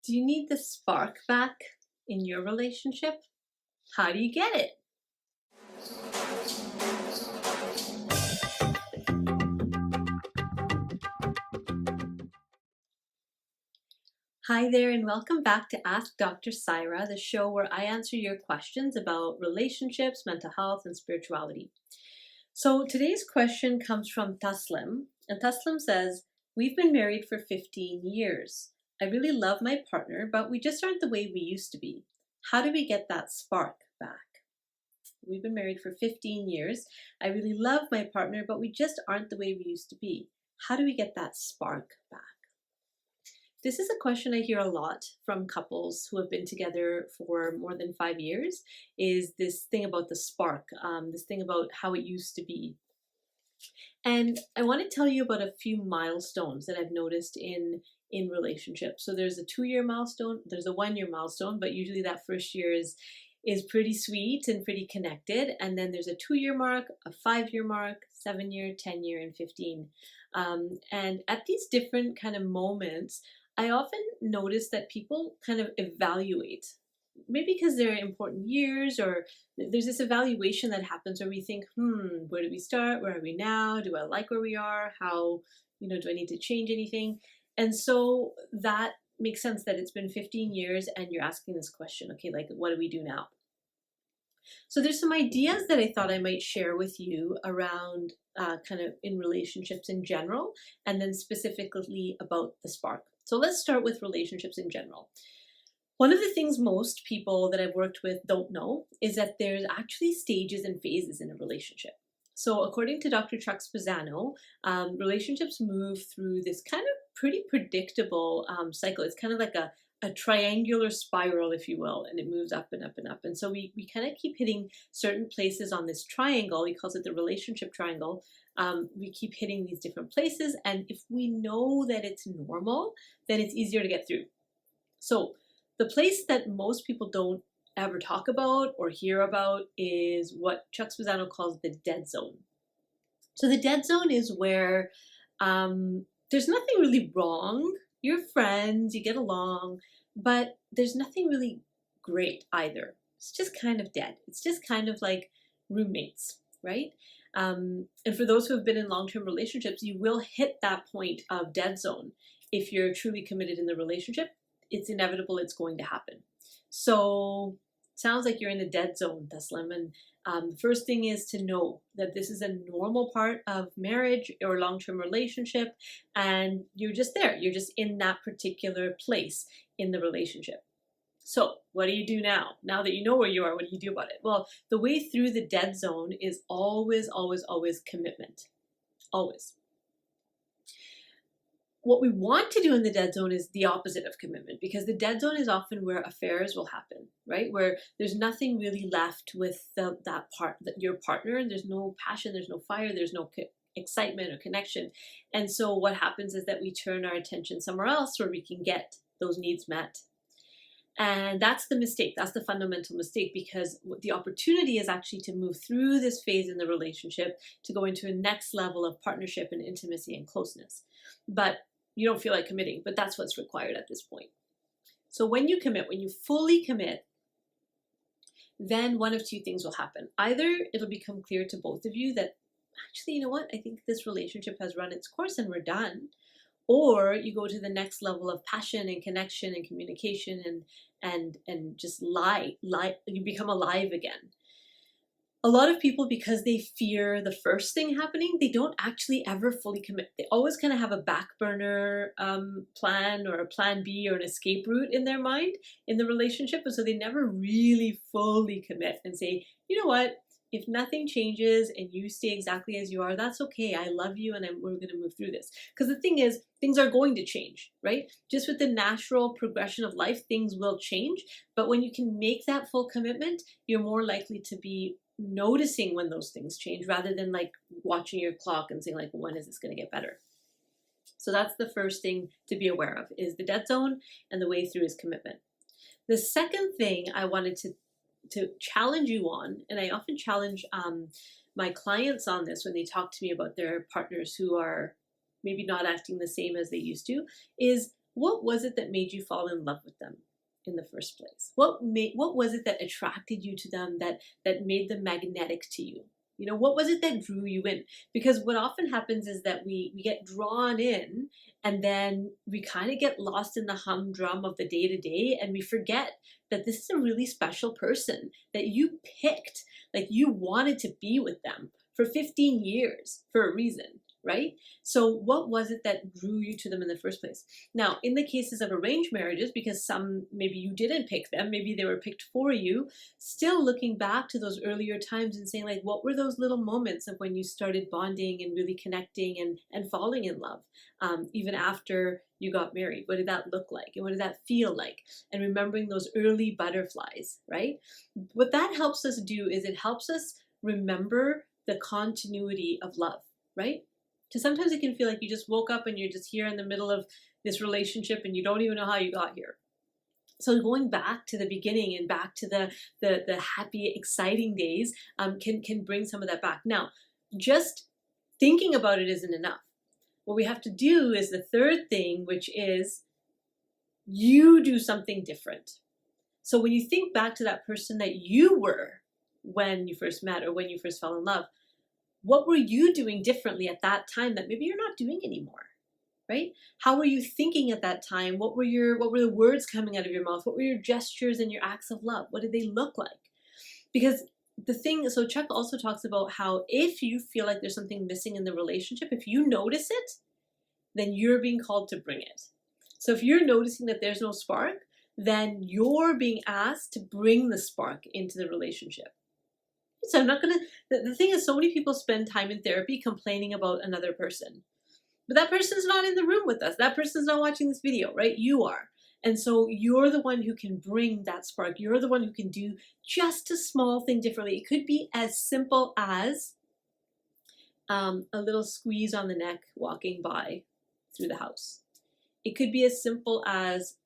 Do you need the spark back in your relationship? How do you get it? Hi there, and welcome back to Ask Dr. Saira, the show where I answer your questions about relationships, mental health, and spirituality. So today's question comes from Taslim, and Taslim says, "We've been married for 15 years. I really love my partner, but we just aren't the way we used to be. How do we get that spark back?" We've been married for 15 years. I really love my partner, but we just aren't the way we used to be. How do we get that spark back? This is a question I hear a lot from couples who have been together for more than 5 years, is this thing about the spark, this thing about how it used to be. And I want to tell you about a few milestones that I've noticed in relationships. So there's a 2-year milestone, there's a 1-year milestone, but usually that first year is pretty sweet and pretty connected. And then there's a 2-year mark, a 5-year mark, 7-year, 10-year, and 15. And at these different kind of moments, I often notice that people kind of evaluate, maybe because they're important years, or there's this evaluation that happens where we think, where do we start? Where are we now? Do I like where we are? How, do I need to change anything? And so that makes sense that it's been 15 years and you're asking this question, okay, like, what do we do now? So there's some ideas that I thought I might share with you around kind of in relationships in general, and then specifically about the spark. So let's start with relationships in general. One of the things most people that I've worked with don't know is that there's actually stages and phases in a relationship. So according to Dr. Chuck Spezzanos, relationships move through this kind of pretty predictable cycle. It's kind of like a triangular spiral, if you will, and it moves up and up and up. And so we kind of keep hitting certain places on this triangle. He calls it the relationship triangle. We keep hitting these different places. And if we know that it's normal, then it's easier to get through. So the place that most people don't ever talk about or hear about is what Chuck Spezzanos calls the dead zone. So the dead zone is where there's nothing really wrong. You're friends, you get along, but there's nothing really great either. It's just kind of dead. It's just kind of like roommates, right? And for those who have been in long-term relationships, you will hit that point of dead zone. If you're truly committed in the relationship, it's inevitable, it's going to happen. So sounds like you're in the dead zone, Taslim. And the first thing is to know that this is a normal part of marriage or long-term relationship, and you're just there. You're just in that particular place in the relationship. So what do you do now? Now that you know where you are, what do you do about it? Well, the way through the dead zone is always, always, always commitment. Always. What we want to do in the dead zone is the opposite of commitment, because the dead zone is often where affairs will happen, right? Where there's nothing really left with your partner. There's no passion, there's no fire, there's no excitement or connection. And so what happens is that we turn our attention somewhere else where we can get those needs met. And that's the mistake. That's the fundamental mistake, because the opportunity is actually to move through this phase in the relationship to go into a next level of partnership and intimacy and closeness. But you don't feel like committing, but that's what's required at this point. So when you commit, when you fully commit, then one of two things will happen. Either it'll become clear to both of you that, actually, you know what, I think this relationship has run its course and we're done. Or you go to the next level of passion and connection and communication and just you become alive again. A lot of people, because they fear the first thing happening, they don't actually ever fully commit. They always kind of have a back burner plan or a plan B or an escape route in their mind in the relationship. And so they never really fully commit and say, you know what, if nothing changes and you stay exactly as you are, that's okay. I love you and we're going to move through this. Because the thing is, things are going to change, right? Just with the natural progression of life, things will change. But when you can make that full commitment, you're more likely to be noticing when those things change rather than like watching your clock and saying like, when is this going to get better? So that's the first thing to be aware of, is the dead zone, and the way through is commitment. The second thing I wanted to challenge you on, and I often challenge my clients on this when they talk to me about their partners who are maybe not acting the same as they used to, is What was it that made you fall in love with them in the first place? What was it that attracted you to them, that made them magnetic to you? You know, what was it that drew you in? Because what often happens is that we get drawn in, and then we kind of get lost in the humdrum of the day to day, and we forget that this is a really special person that you picked. Like, you wanted to be with them for 15 years for a reason, right? So what was it that drew you to them in the first place? Now, in the cases of arranged marriages, because some, maybe you didn't pick them, maybe they were picked for you, still looking back to those earlier times and saying, like, what were those little moments of when you started bonding and really connecting and falling in love, even after you got married? What did that look like? And what did that feel like? And remembering those early butterflies, right? What that helps us do is it helps us remember the continuity of love, right? Because sometimes it can feel like you just woke up and you're just here in the middle of this relationship and you don't even know how you got here. So going back to the beginning and back to the happy, exciting days can bring some of that back. Now, just thinking about it isn't enough. What we have to do is the third thing, which is you do something different. So when you think back to that person that you were when you first met or when you first fell in love, what were you doing differently at that time that maybe you're not doing anymore, right? How were you thinking at that time? What were the words coming out of your mouth? What were your gestures and your acts of love? What did they look like? Because so Chuck also talks about how if you feel like there's something missing in the relationship, if you notice it, then you're being called to bring it. So if you're noticing that there's no spark, then you're being asked to bring the spark into the relationship. So I'm not going to, the thing is, so many people spend time in therapy complaining about another person. But that person's not in the room with us. That person's not watching this video, right? You are. And so you're the one who can bring that spark. You're the one who can do just a small thing differently. It could be as simple as a little squeeze on the neck walking by through the house. It could be as simple as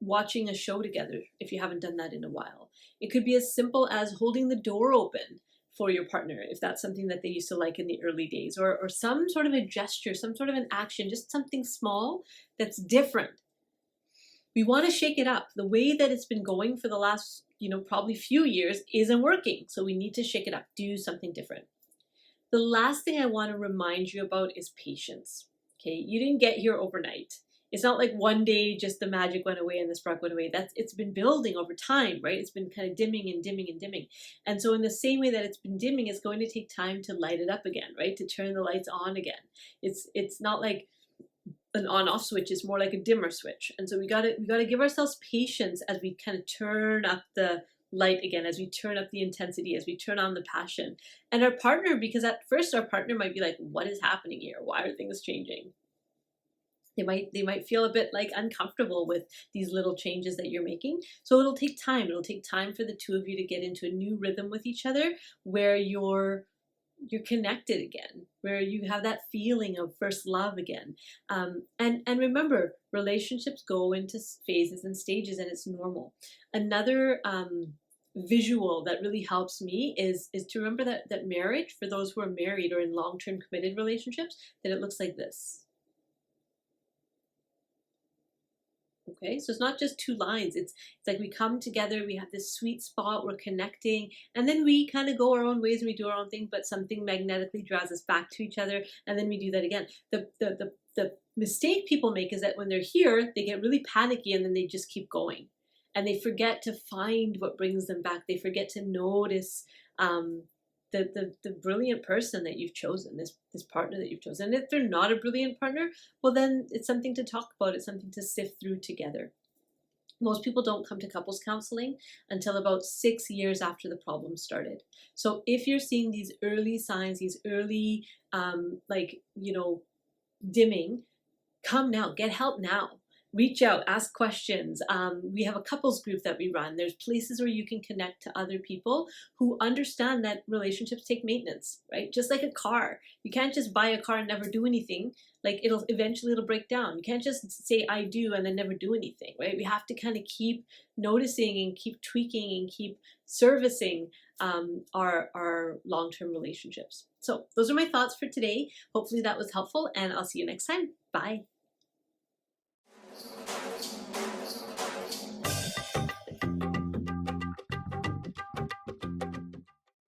watching a show together if you haven't done that in a while. It could be as simple as holding the door open for your partner if that's something that they used to like in the early days, or some sort of a gesture, some sort of an action, just something small that's different. We want to shake it up. The way that it's been going for the last, probably few years isn't working. So we need to shake it up, do something different. The last thing I want to remind you about is patience. Okay, you didn't get here overnight. It's not like one day just the magic went away and the spark went away. It's been building over time, right? It's been kind of dimming and dimming and dimming. And so in the same way that it's been dimming, it's going to take time to light it up again, right? To turn the lights on again. It's not like an on-off switch, is more like a dimmer switch. And so we gotta give ourselves patience as we kind of turn up the light again, as we turn up the intensity, as we turn on the passion. And our partner, because at first our partner might be like, what is happening here? Why are things changing? They might feel a bit like uncomfortable with these little changes that you're making. So it'll take time. It'll take time for the two of you to get into a new rhythm with each other where you're connected again, where you have that feeling of first love again. And remember, relationships go into phases and stages, and it's normal. Another visual that really helps me is to remember that marriage, for those who are married or in long-term committed relationships, that it looks like this. Okay, so it's not just two lines. It's like we come together, we have this sweet spot, we're connecting, and then we kind of go our own ways and we do our own thing, but something magnetically draws us back to each other, and then we do that again. The mistake people make is that when they're here, they get really panicky and then they just keep going. And they forget to find what brings them back. They forget to notice the brilliant person that you've chosen, this partner that you've chosen. And if they're not a brilliant partner, well, then it's something to talk about. It's something to sift through together. Most people don't come to couples counseling until about 6 years after the problem started. So if you're seeing these early signs, these early, dimming, come now, get help now. Reach out, ask questions. We have a couples group that we run. There's places where you can connect to other people who understand that relationships take maintenance, right? Just like a car. You can't just buy a car and never do anything. Like eventually it'll break down. You can't just say I do and then never do anything, right? We have to kind of keep noticing and keep tweaking and keep servicing our long-term relationships. So those are my thoughts for today. Hopefully that was helpful, and I'll see you next time. Bye.